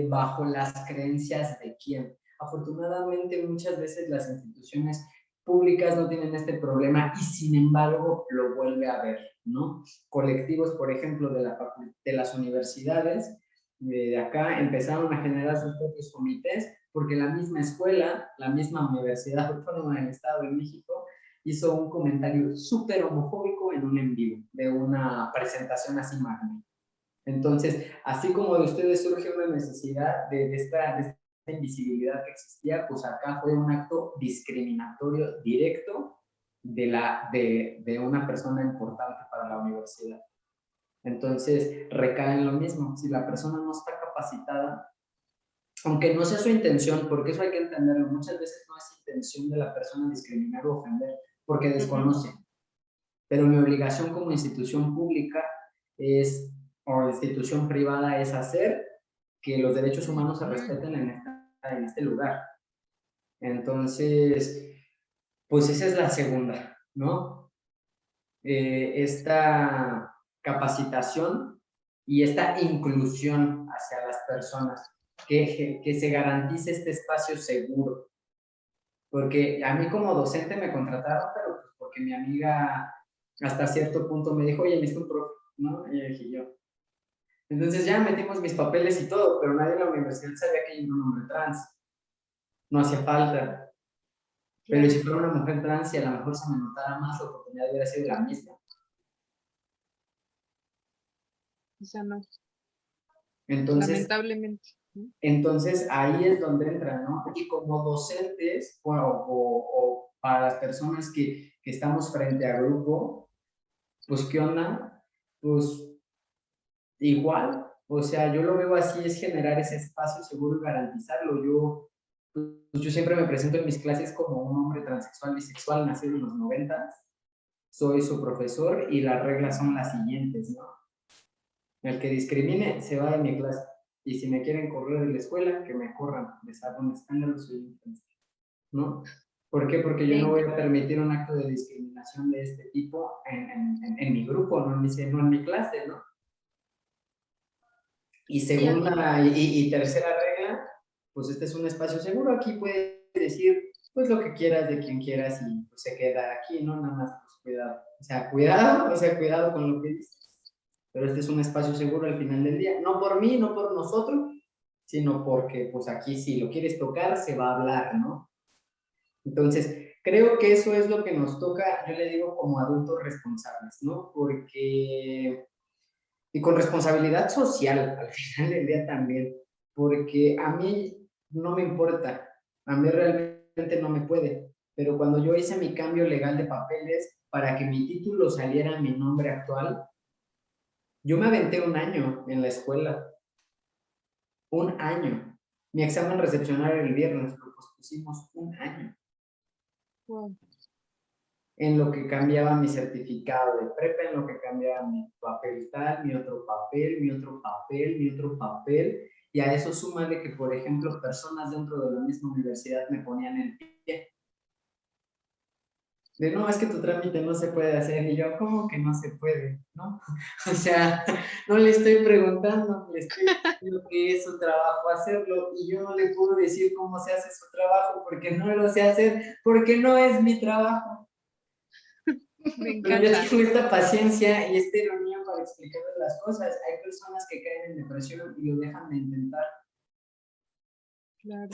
S5: bajo las creencias de quién. Afortunadamente, muchas veces las instituciones públicas no tienen este problema, y sin embargo lo vuelve a ver, ¿no? Colectivos, por ejemplo, de las universidades de acá empezaron a generar sus propios comités, porque la misma escuela, la misma Universidad Autónoma del Estado de México, hizo un comentario súper homofóbico en un en vivo de una presentación así magna. Entonces, así como de ustedes surge una necesidad de esta invisibilidad que existía, pues acá fue un acto discriminatorio directo de una persona importante para la universidad. Entonces, recae en lo mismo. Si la persona no está capacitada, aunque no sea su intención, porque eso hay que entenderlo, muchas veces no es intención de la persona discriminar o ofender, porque desconoce. Pero mi obligación como institución pública es, o institución privada, es hacer que los derechos humanos se respeten en este lugar. Entonces, pues esa es la segunda, ¿no? Esta capacitación y esta inclusión hacia las personas, que se garantice este espacio seguro. Porque a mí como docente me contrataron, pero pues porque mi amiga hasta cierto punto me dijo, oye, necesito un profe, ¿no? Y dije yo. Entonces ya metimos mis papeles y todo, pero nadie en la universidad sabía que yo era un hombre trans. No hacía falta. Pero si fuera una mujer trans y a lo mejor se me notara más, la oportunidad hubiera sido la misma.
S2: Quizá no.
S5: Entonces,
S2: lamentablemente.
S5: Entonces ahí es donde entra, ¿no? Y como docentes o para las personas que estamos frente a grupo, pues ¿qué onda? Pues igual, o sea, yo lo veo así, es generar ese espacio seguro y garantizarlo. Yo siempre me presento en mis clases como un hombre transexual, bisexual, nacido en los 90, soy su profesor y las reglas son las siguientes, ¿no? El que discrimine se va de mi clase. Y si me quieren correr de la escuela, que me corran. Les hago un escándalo, soy ¿no? ¿Por qué? Porque yo no voy a permitir un acto de discriminación de este tipo en mi grupo, no en mi clase, ¿no? Y segunda y tercera regla, pues este es un espacio seguro. Aquí puedes decir pues lo que quieras de quien quieras y pues, se queda aquí, ¿no? Nada más pues cuidado. O sea, cuidado con lo que dices. Pero este es un espacio seguro al final del día. No por mí, no por nosotros, sino porque pues aquí si lo quieres tocar se va a hablar, ¿no? Entonces, creo que eso es lo que nos toca, yo le digo como adultos responsables, ¿no? Porque, y con responsabilidad social al final del día también, porque a mí no me importa, a mí realmente no me puede, pero cuando yo hice mi cambio legal de papeles para que mi título saliera a mi nombre actual, yo me aventé un año en la escuela, un año. Mi examen recepcionario el viernes, pero pues pusimos un año.
S2: Wow.
S5: En lo que cambiaba mi certificado de prepa, en lo que cambiaba mi papel tal, mi otro papel, mi otro papel, mi otro papel, y a eso súmale que, por ejemplo, personas dentro de la misma universidad me ponían el pie. de no, es que tu trámite no se puede hacer. Y yo, ¿cómo que no se puede? ¿No? O sea, no le estoy preguntando, le estoy diciendo que es su trabajo hacerlo y yo no le puedo decir cómo se hace su trabajo porque no lo sé hacer, porque no es mi trabajo.
S2: Me
S5: Pero yo
S2: encanta.
S5: tengo esta paciencia y esta ironía para explicarle las cosas. Hay personas que caen en depresión y lo dejan de intentar.
S2: Claro.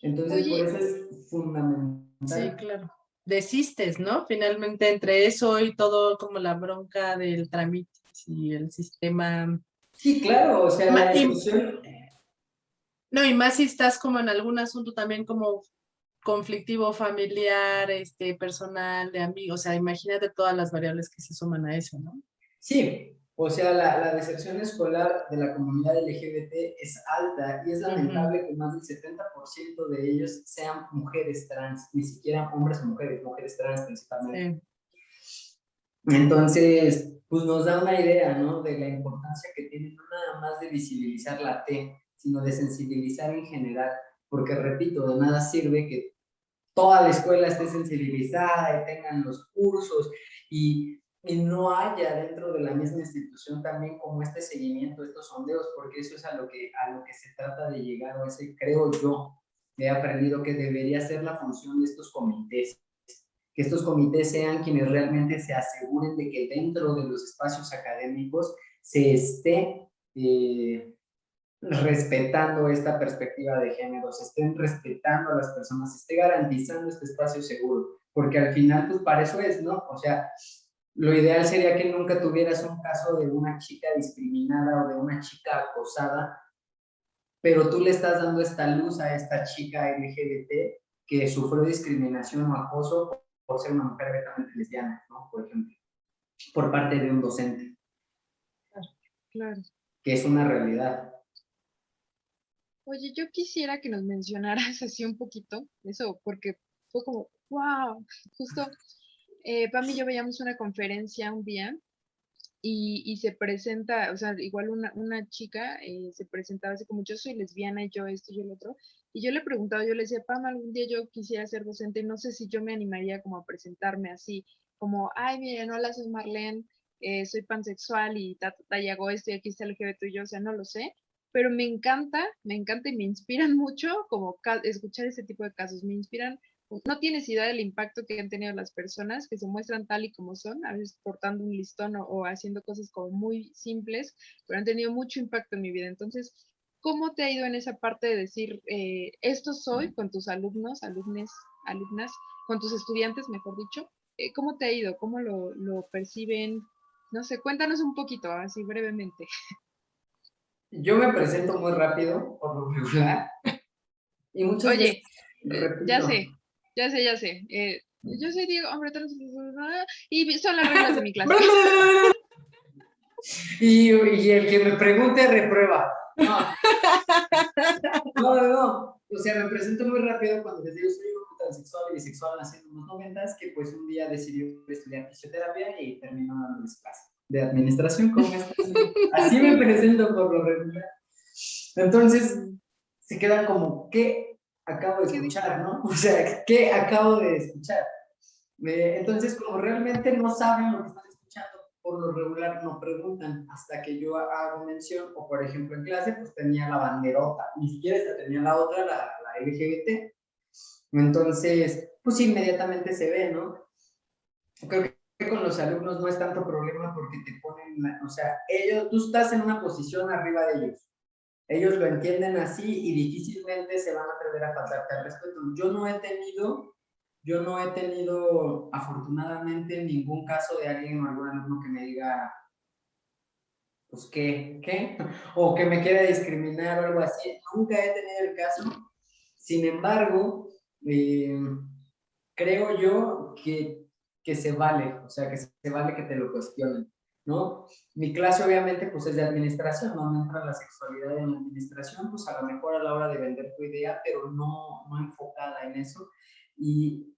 S5: Entonces, por
S2: Oye,
S5: eso es fundamental.
S1: Sí, claro. Desistes, ¿no? Finalmente, entre eso y todo como la bronca del trámite y el sistema.
S5: Sí, claro, o sea, la
S1: Y,
S5: discusión.
S1: no, y más si estás como en algún asunto también como conflictivo familiar, personal, de amigos, o sea, imagínate todas las variables que se suman a eso, ¿no?
S5: Sí, o sea, la deserción escolar de la comunidad LGBT es alta y es lamentable que más del 70% de ellos sean mujeres trans, ni siquiera hombres o mujeres trans principalmente.
S1: Sí.
S5: Entonces, pues nos da una idea, ¿no? De la importancia que tiene no nada más de visibilizar la T, sino de sensibilizar en general, porque repito, de nada sirve que toda la escuela esté sensibilizada y tengan los cursos y no haya dentro de la misma institución también como este seguimiento, estos sondeos, porque eso es a lo que se trata de llegar, o ese creo yo, he aprendido que debería ser la función de estos comités, que estos comités sean quienes realmente se aseguren de que dentro de los espacios académicos se esté respetando esta perspectiva de género, se estén respetando a las personas, se esté garantizando este espacio seguro, porque al final, pues para eso es, ¿no? O sea, lo ideal sería que nunca tuvieras un caso de una chica discriminada o de una chica acosada, pero tú le estás dando esta luz a esta chica LGBT que sufrió discriminación o acoso por ser una mujer abiertamente lesbiana, ¿no? Por ejemplo, por parte de un docente,
S2: claro.
S5: que es una realidad.
S2: Oye, yo quisiera que nos mencionaras así un poquito eso, porque fue como, wow, justo Pam y yo veíamos una conferencia un día y se presenta, o sea, igual una chica se presentaba así como yo soy lesbiana y yo esto y yo el otro, y yo le preguntaba, yo le decía, Pam, algún día yo quisiera ser docente, no sé si yo me animaría como a presentarme así, como, ay, miren, hola, soy Marlene, soy pansexual y y hago esto y aquí está el LGBT y yo, o sea, no lo sé, pero me encanta y me inspiran mucho como escuchar ese tipo de casos, me inspiran no tienes idea del impacto que han tenido las personas que se muestran tal y como son, a veces portando un listón o haciendo cosas como muy simples, pero han tenido mucho impacto en mi vida. Entonces, ¿cómo te ha ido en esa parte de decir, esto soy con tus alumnos, alumnas, con tus estudiantes, mejor dicho? ¿Cómo te ha ido? ¿Cómo lo perciben? No sé, cuéntanos un poquito, así brevemente.
S5: Yo me presento muy rápido, por lo regular, y muchas veces
S2: Oye, ya
S5: repito.
S2: sé, ya sé. Yo soy Diego, hombre trans, y son las reglas de mi clase.
S5: Y el que me pregunte reprueba. No, no. O sea, me presento muy rápido cuando les digo soy un hombre transexual y bisexual nacido en los 90 que pues un día decidió estudiar fisioterapia y terminó dándoles clase de administración. ¿Cómo estás? Así me presento por lo regular. Entonces, se quedan como, ¿qué acabo de
S2: ¿Qué dijo?
S5: escuchar, no? O sea, ¿qué acabo de escuchar? Entonces, como realmente no saben lo que están escuchando, por lo regular no preguntan hasta que yo hago mención, o por ejemplo en clase, pues tenía la banderota, ni siquiera esta tenía la otra, la LGBT. Entonces, pues inmediatamente se ve, ¿no? Creo que con los alumnos no es tanto problema porque te ponen, o sea, tú estás en una posición arriba de ellos. Ellos lo entienden así y difícilmente se van a atrever a faltarte al respeto. Yo no he tenido afortunadamente ningún caso de alguien o algún alumno que me diga, pues, ¿qué? O que me quiera discriminar o algo así. Nunca he tenido el caso. Sin embargo, creo yo que se vale, o sea, que se vale que te lo cuestionen, ¿no? Mi clase obviamente pues es de administración, no entra la sexualidad en la administración, pues a lo mejor a la hora de vender tu idea, pero no enfocada en eso. Y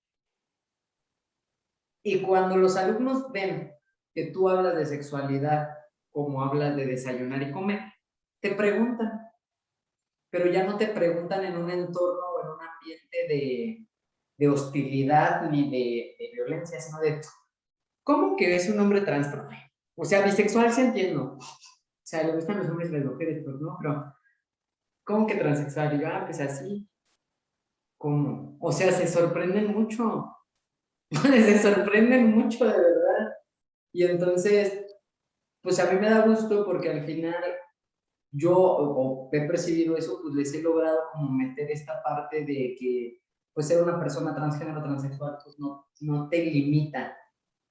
S5: cuando los alumnos ven que tú hablas de sexualidad como hablas de desayunar y comer, te preguntan, pero ya no te preguntan en un entorno o en un ambiente de hostilidad ni de violencia, sino de, ¿cómo que es un hombre trans, profe? O sea, bisexual sí entiendo. O sea, le gustan los hombres y las mujeres, pues no, pero ¿cómo que transexual? Y yo, pues así. ¿Cómo? O sea, se sorprenden mucho. Se sorprenden mucho, de verdad. Y entonces, pues a mí me da gusto porque al final yo he percibido eso, pues les he logrado como meter esta parte de que pues ser una persona transgénero, transexual, pues no te limita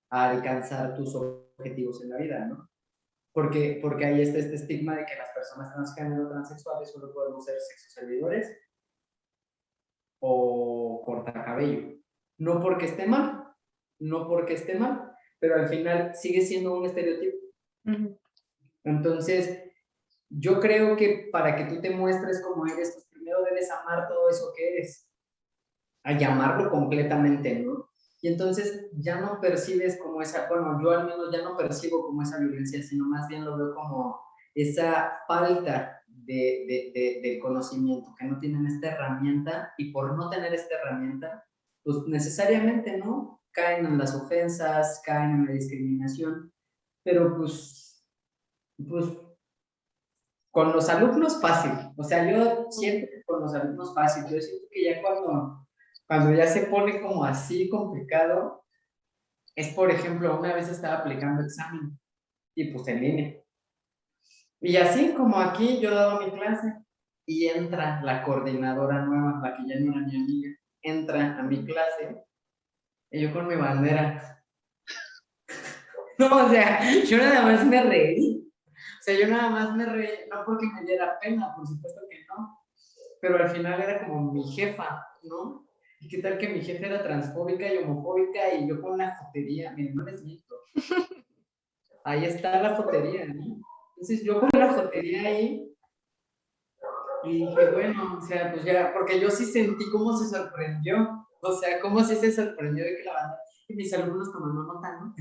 S5: a alcanzar tus objetivos en la vida, ¿no? Porque ahí está este estigma de que las personas transgénero, transexuales solo podemos ser sexoservidores o cortacabello. No porque esté mal, no porque esté mal, pero al final sigue siendo un estereotipo. Entonces, yo creo que para que tú te muestres como eres, pues primero debes amar todo eso que eres, a llamarlo completamente, ¿no? Y entonces ya no percibes como esa, bueno, yo al menos ya no percibo como esa violencia, sino más bien lo veo como esa falta de conocimiento, que no tienen esta herramienta y por no tener esta herramienta, pues necesariamente, ¿no? Caen en las ofensas, caen en la discriminación, pero pues con los alumnos fácil, o sea, yo siento que con los alumnos fácil, yo siento que ya cuando ya se pone como así complicado, es por ejemplo, una vez estaba aplicando examen y pues en línea, y así como aquí yo daba mi clase y entra la coordinadora nueva, la que ya no era mi amiga, entra a mi clase y yo con mi bandera, no, o sea, yo nada más me reí. O sea, yo nada más me reí, no porque me diera pena, por supuesto que no, pero al final era como mi jefa, ¿no? ¿Y qué tal que mi jefa era transfóbica y homofóbica y yo con una jotería? Miren, no les miento. Ahí está la jotería, ¿no? Entonces yo con la jotería ahí y dije, bueno, o sea, pues ya, porque yo sí sentí cómo se sorprendió, o sea, cómo sí se sorprendió de que la banda, y mis alumnos tomando nota, ¿no?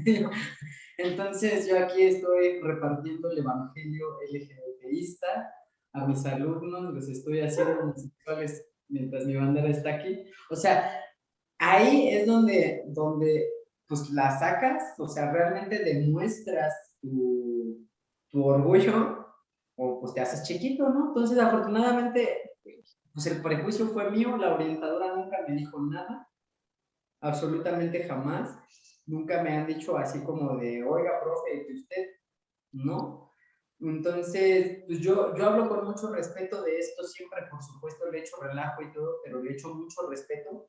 S5: Entonces yo aquí estoy repartiendo el evangelio LGBTista a mis alumnos, les estoy haciendo homosexuales mientras mi bandera está aquí. O sea, ahí es donde pues la sacas, o sea, realmente demuestras tu orgullo o pues te haces chiquito, ¿no? Entonces, afortunadamente, pues el prejuicio fue mío, la orientadora nunca me dijo nada, absolutamente jamás. Nunca me han dicho así como de, oiga, profe, que usted, ¿no? Entonces, pues yo hablo con mucho respeto de esto, siempre, por supuesto, le echo relajo y todo, pero le echo mucho respeto.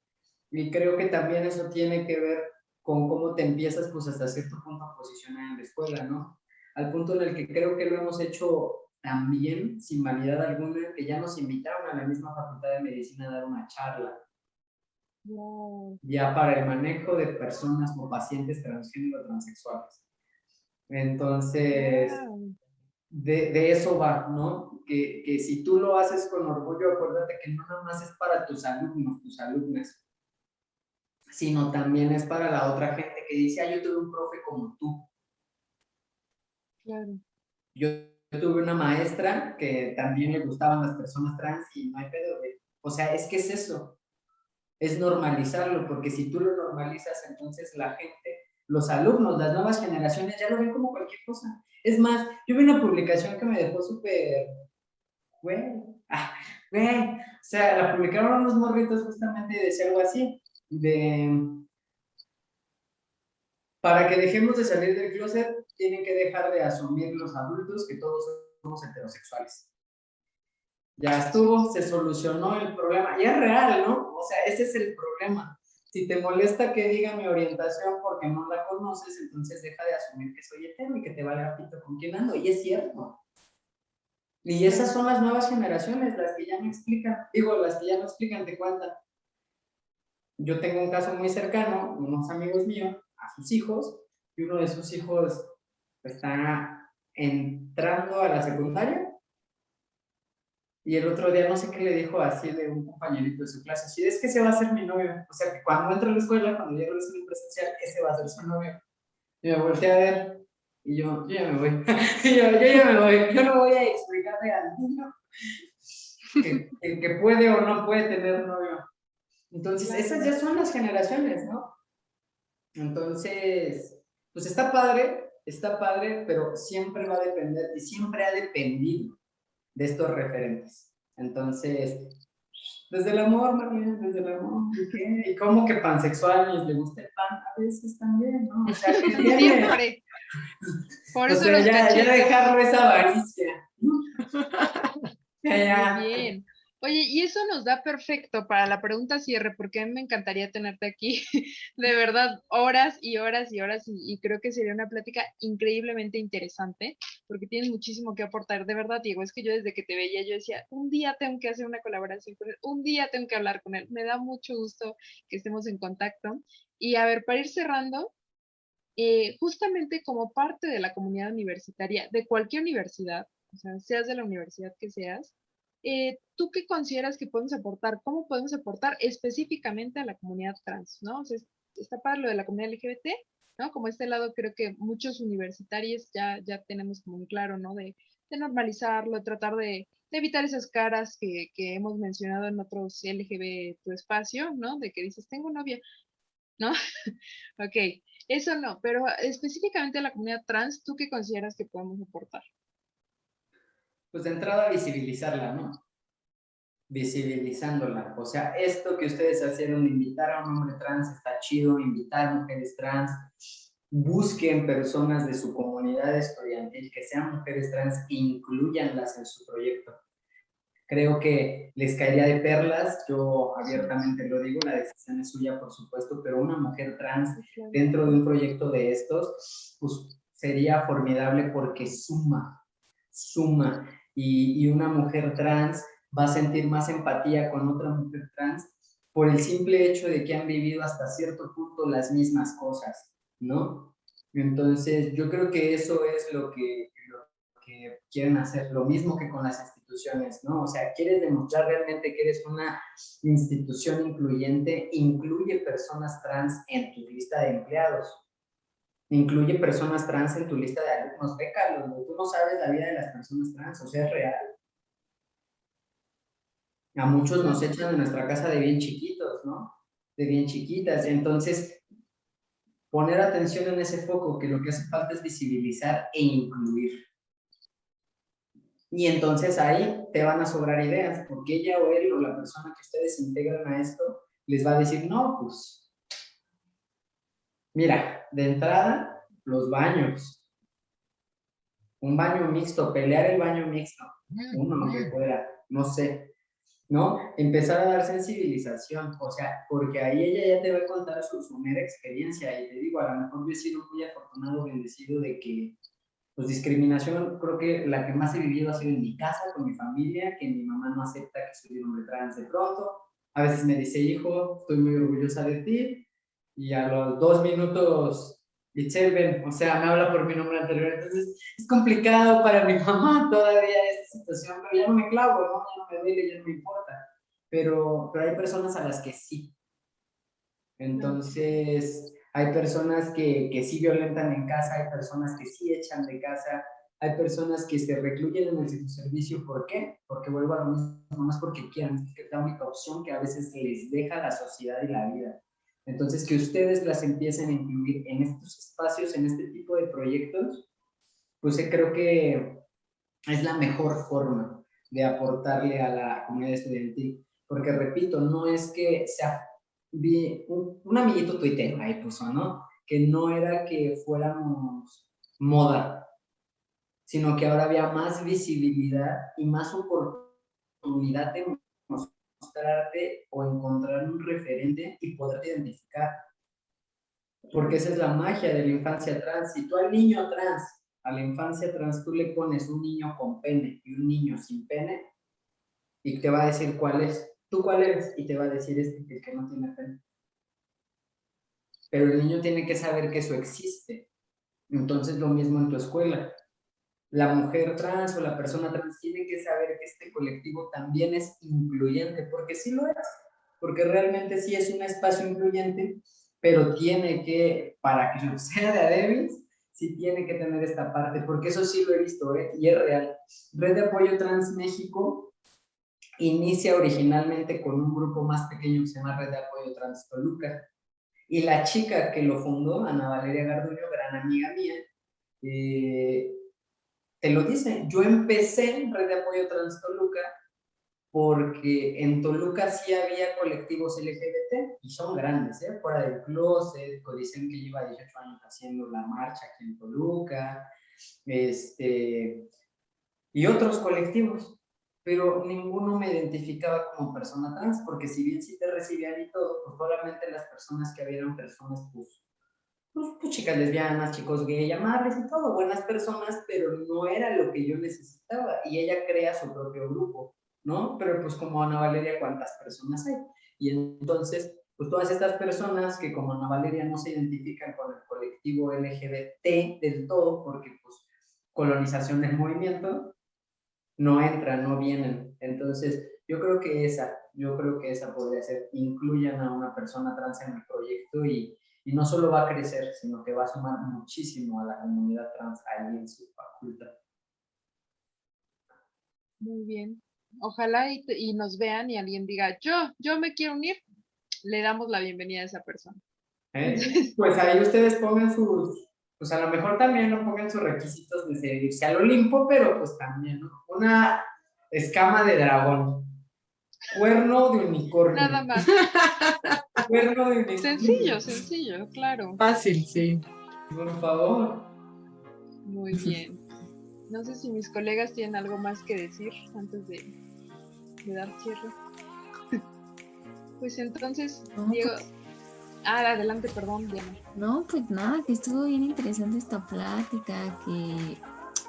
S5: Y creo que también eso tiene que ver con cómo te empiezas, pues, hasta cierto punto a posicionar en la escuela, ¿no? Al punto en el que creo que lo hemos hecho también, sin vanidad alguna, que ya nos invitaron a la misma Facultad de Medicina a dar una charla ya para el manejo de personas o pacientes transgénero transexuales. Entonces, de eso va, ¿no? Que si tú lo haces con orgullo, acuérdate que no nada más es para tus alumnos, tus alumnas, sino también es para la otra gente que dice, yo tuve un profe como tú.
S2: Claro.
S5: Yo tuve una maestra que también le gustaban las personas trans y no hay pedo, güey. O sea, es que es eso, es normalizarlo, porque si tú lo normalizas, entonces la gente, los alumnos, las nuevas generaciones ya lo ven como cualquier cosa. Es más, yo vi una publicación que me dejó súper, güey, o sea, la publicaron unos morritos justamente y decía algo así, para que dejemos de salir del closet, tienen que dejar de asumir los adultos que todos somos heterosexuales. Ya estuvo, se solucionó el problema. Y es real, ¿no? O sea, ese es el problema. Si te molesta que diga mi orientación porque no la conoces, entonces deja de asumir que soy hetero y que te vale a pito con quién ando. Y es cierto. Y esas son las nuevas generaciones, las que ya me explican. Digo, las que ya no explican, te cuentan. Yo tengo un caso muy cercano, unos amigos míos, a sus hijos, y uno de sus hijos está entrando a la secundaria. Y el otro día no sé qué le dijo así de un compañerito de su clase, así es que ese va a ser mi novio. O sea, que cuando entre a la escuela, cuando llegue a la escuela presencial, ese va a ser su novio. Y me volteé a ver y yo ya me voy. yo ya me voy. Yo no voy a explicarle al niño que puede o no puede tener novio. Entonces,
S2: Claro.
S5: esas ya son las generaciones, ¿no? Entonces, pues está padre, pero siempre va a depender y siempre ha dependido de estos referentes. Entonces, desde el amor, Marlene, desde el amor, ¿y qué? ¿Y cómo que pansexual y le gusta el pan? A veces también, ¿no? O sea, ¿qué tiene?
S2: Siempre. Por
S5: O
S2: eso
S5: sea,
S2: los
S5: ya
S2: cachetes.
S5: dejarlo esa avaricia. Ya.
S2: Muy bien. Oye, y eso nos da perfecto para la pregunta cierre, porque a mí me encantaría tenerte aquí, de verdad, horas y horas y horas, y creo que sería una plática increíblemente interesante, porque tienes muchísimo que aportar. De verdad, Diego, es que yo desde que te veía, yo decía, un día tengo que hacer una colaboración con él, un día tengo que hablar con él. Me da mucho gusto que estemos en contacto. Y a ver, para ir cerrando, justamente como parte de la comunidad universitaria, de cualquier universidad, o sea, seas de la universidad que seas, ¿tú qué consideras que podemos aportar? ¿Cómo podemos aportar específicamente a la comunidad trans? ¿No? O sea, está para lo de la comunidad LGBT, ¿no? Como este lado creo que muchos universitarios ya tenemos como un claro, ¿no? De normalizarlo, tratar de evitar esas caras que hemos mencionado en otros LGB tu espacio, ¿no? De que dices, tengo novia, ¿no? Ok, eso no, pero específicamente a la comunidad trans, ¿tú qué consideras que podemos aportar?
S5: Pues de entrada visibilizarla, ¿no? Visibilizándola. O sea, esto que ustedes hicieron, invitar a un hombre trans, está chido, invitar mujeres trans, busquen personas de su comunidad estudiantil que sean mujeres trans e incluyanlas en su proyecto. Creo que les caería de perlas, yo abiertamente lo digo, la decisión es suya, por supuesto, pero una mujer trans dentro de un proyecto de estos, pues sería formidable porque suma, y una mujer trans va a sentir más empatía con otra mujer trans por el simple hecho de que han vivido hasta cierto punto las mismas cosas, ¿no? Entonces, yo creo que eso es lo que quieren hacer, lo mismo que con las instituciones, ¿no? O sea, quieres demostrar realmente que eres una institución incluyente, incluye personas trans en tu lista de empleados, incluye personas trans en tu lista de alumnos, bécalos, tú no sabes la vida de las personas trans, o sea, es real. A muchos nos echan de nuestra casa de bien chiquitos, ¿no? De bien chiquitas, entonces poner atención en ese foco, que lo que hace falta es visibilizar e incluir. Y entonces ahí te van a sobrar ideas, porque ella o él o la persona que ustedes integran a esto les va a decir, no, pues, mira, de entrada, los baños, un baño mixto, pelear el baño mixto, uno que fuera, no sé, ¿no? Empezar a dar sensibilización, o sea, porque ahí ella ya te va a contar su mera experiencia, y te digo, a lo mejor yo he sido muy afortunado, bendecido de que pues discriminación, creo que la que más he vivido ha sido en mi casa, con mi familia, que mi mamá no acepta que soy un hombre trans de pronto. A veces me dice, hijo, estoy muy orgullosa de ti. Y a los 2 minutos, Itzel, ven, o sea, me habla por mi nombre anterior. Entonces, es complicado para mi mamá todavía esta situación, pero ya no me clavo, ¿no? Ya no me duele, ya no me importa. Pero hay personas a las que sí. Entonces, hay personas que sí violentan en casa, hay personas que sí echan de casa, hay personas que se recluyen en el servicio. ¿Por qué? Porque vuelvo a lo mismo, no es porque quieran, es la única opción que a veces les deja la sociedad y la vida. Entonces, que ustedes las empiecen a incluir en estos espacios, en este tipo de proyectos, pues creo que es la mejor forma de aportarle a la comunidad estudiantil. Porque repito, no es que sea, vi un amiguito tuitero ahí puso, ¿no? Que no era que fuéramos moda, sino que ahora había más visibilidad y más oportunidad de mostrarte o encontrar un referente y poderte identificar. Porque esa es la magia de la infancia trans. Si tú al niño trans, a la infancia trans, tú le pones un niño con pene y un niño sin pene, y te va a decir cuál es. ¿Tú cuál eres? Y te va a decir el que no tiene pene. Pero el niño tiene que saber que eso existe. Entonces, lo mismo en tu escuela. La mujer trans o la persona trans tiene que saber que este colectivo también es incluyente, porque sí lo es, porque realmente sí es un espacio incluyente, pero tiene que, para que sea de a debes, sí tiene que tener esta parte, porque eso sí lo he visto, y es real. Red de Apoyo Trans México inicia originalmente con un grupo más pequeño que se llama Red de Apoyo Trans Toluca. Y la chica que lo fundó, Ana Valeria Garduño, gran amiga mía, te lo dice. Yo empecé en Red de Apoyo Trans Toluca porque en Toluca sí había colectivos LGBT y son grandes, fuera del closet. Dicen que lleva 18 años haciendo la marcha aquí en Toluca, y otros colectivos, pero ninguno me identificaba como persona trans, porque si bien sí te recibían y todo, pues solamente las personas que habían personas, pues chicas lesbianas, chicos gay, amables y todo, buenas personas, pero no era lo que yo necesitaba, y ella crea su propio grupo, ¿no? Pero pues como Ana Valeria, ¿cuántas personas hay? Y entonces, pues todas estas personas que como Ana Valeria no se identifican con el colectivo LGBT del todo, porque pues colonización del movimiento, no entran, no vienen. Entonces, yo creo que esa podría ser, incluyan a una persona trans en el proyecto y no solo va a crecer, sino que va a sumar muchísimo a la comunidad trans ahí en su facultad.
S2: Muy bien. Ojalá y nos vean y alguien diga, yo me quiero unir, le damos la bienvenida a esa persona.
S5: Pues ahí ustedes pongan pues a lo mejor también no pongan sus requisitos de seguirse al Olimpo, pero pues también, ¿no? Una escama de dragón, cuerno de unicornio.
S2: Nada más.
S5: Cuerno de unicornio.
S2: Sencillo, claro.
S1: Fácil, sí.
S5: Por favor.
S2: Muy bien. No sé si mis colegas tienen algo más que decir antes de dar cierre. Pues entonces,
S3: No,
S2: Diego... adelante, perdón, Diana.
S3: No, pues nada, que estuvo bien interesante esta plática, que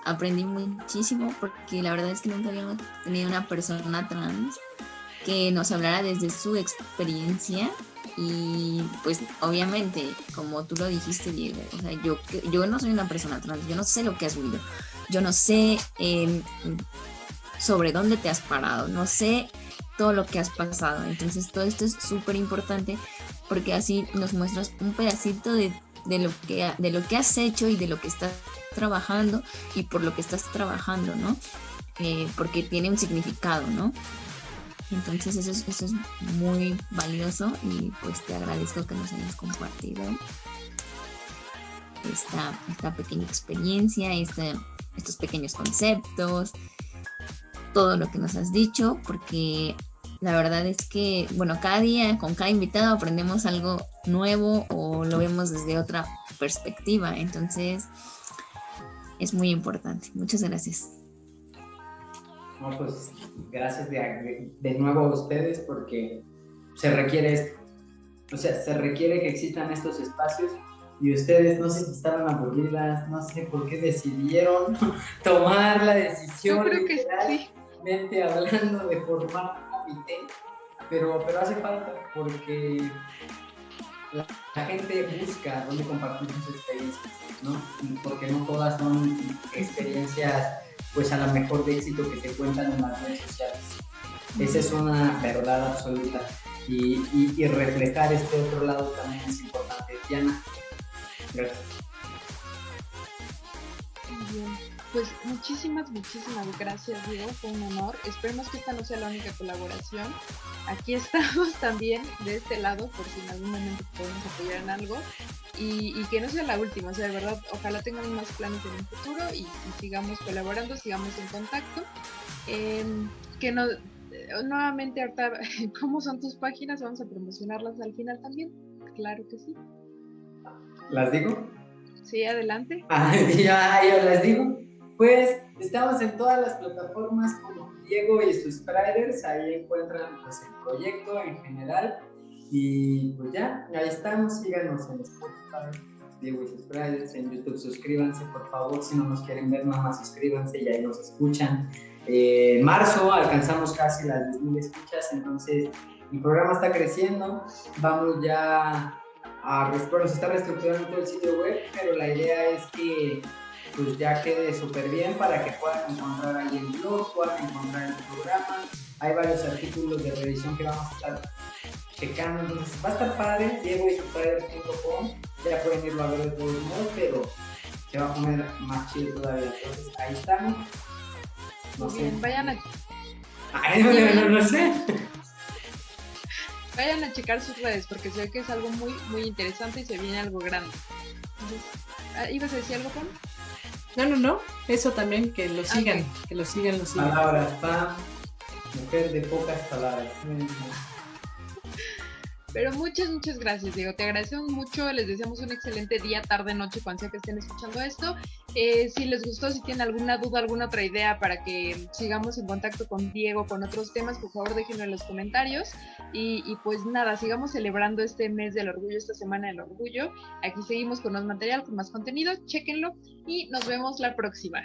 S3: aprendí muchísimo, porque la verdad es que nunca habíamos tenido una persona trans que nos hablara desde su experiencia. Y pues obviamente, como tú lo dijiste, Diego, o sea, yo no soy una persona trans, yo no sé lo que has vivido, yo no sé sobre dónde te has parado, no sé todo lo que has pasado. Entonces todo esto es súper importante, porque así nos muestras un pedacito de lo que has hecho y de lo que estás trabajando y por lo que estás trabajando, ¿no? Porque tiene un significado, ¿no? Entonces eso es muy valioso, y pues te agradezco que nos hayas compartido esta pequeña experiencia, estos pequeños conceptos, todo lo que nos has dicho, porque la verdad es que, bueno, cada día con cada invitado aprendemos algo nuevo o lo vemos desde otra perspectiva. Entonces es muy importante. Muchas gracias.
S5: No, pues gracias de nuevo a ustedes, porque se requiere esto. O sea, se requiere que existan estos espacios, y ustedes, no sé si estaban aburridas, no sé por qué decidieron tomar la decisión.
S2: Yo creo que sí.
S5: Hablando de formar un comité, pero hace falta, porque la gente busca dónde compartir sus experiencias, ¿no? Porque no todas son experiencias, pues a lo mejor de éxito, que se cuentan en las redes sociales. Esa es una verdad absoluta, y reflejar este otro lado también es importante. Diana, gracias.
S2: Muy bien. Pues muchísimas gracias, Diego, fue un honor. Esperemos que esta no sea la única colaboración. Aquí estamos también de este lado por si en algún momento podemos apoyar en algo, y que no sea la última. O sea, de verdad, ojalá tengan más planes en el futuro y sigamos colaborando, sigamos en contacto. Que no, nuevamente ahorita, ¿cómo son tus páginas? Vamos a promocionarlas al final también. Claro que sí.
S5: ¿Las digo?
S2: Sí, adelante.
S5: Ya las digo. Pues estamos en todas las plataformas como Diego y sus Spiders. Ahí encuentran pues el proyecto en general, y pues ya, ahí estamos. Síganos en Spotify, Diego y sus Spiders, en YouTube. Suscríbanse, por favor. Si no nos quieren ver, nada más suscríbanse y ahí nos escuchan. En marzo alcanzamos casi las 10,000 escuchas, entonces el programa está creciendo. Vamos ya bueno, se está reestructurando todo el sitio web, pero la idea es que pues ya quede súper bien, para que puedan encontrar ahí el blog, puedan encontrar el programa. Hay varios artículos de revisión que vamos a estar checando, entonces va a estar padre. DiegoYSusPiders.com, ya pueden irlo a ver de todos modos, pero se va a poner más chido todavía. Entonces ahí estamos.
S2: Muy bien, vayan
S5: Ay, no sé.
S2: Vayan a checar sus redes porque sé que es algo muy, muy interesante y se viene algo grande. Entonces, ¿ibas a decir algo, Juan?
S1: No, eso también, que lo sigan, que lo sigan.
S5: Palabras, Pam, mujer de pocas palabras.
S2: Pero muchas gracias, Diego. Te agradecemos mucho. Les deseamos un excelente día, tarde, noche, cuando sea que estén escuchando esto. Si les gustó, si tienen alguna duda, alguna otra idea para que sigamos en contacto con Diego, con otros temas, por favor déjenlo en los comentarios. Y pues nada, sigamos celebrando este mes del orgullo, esta semana del orgullo. Aquí seguimos con más material, con más contenido. Chéquenlo y nos vemos la próxima.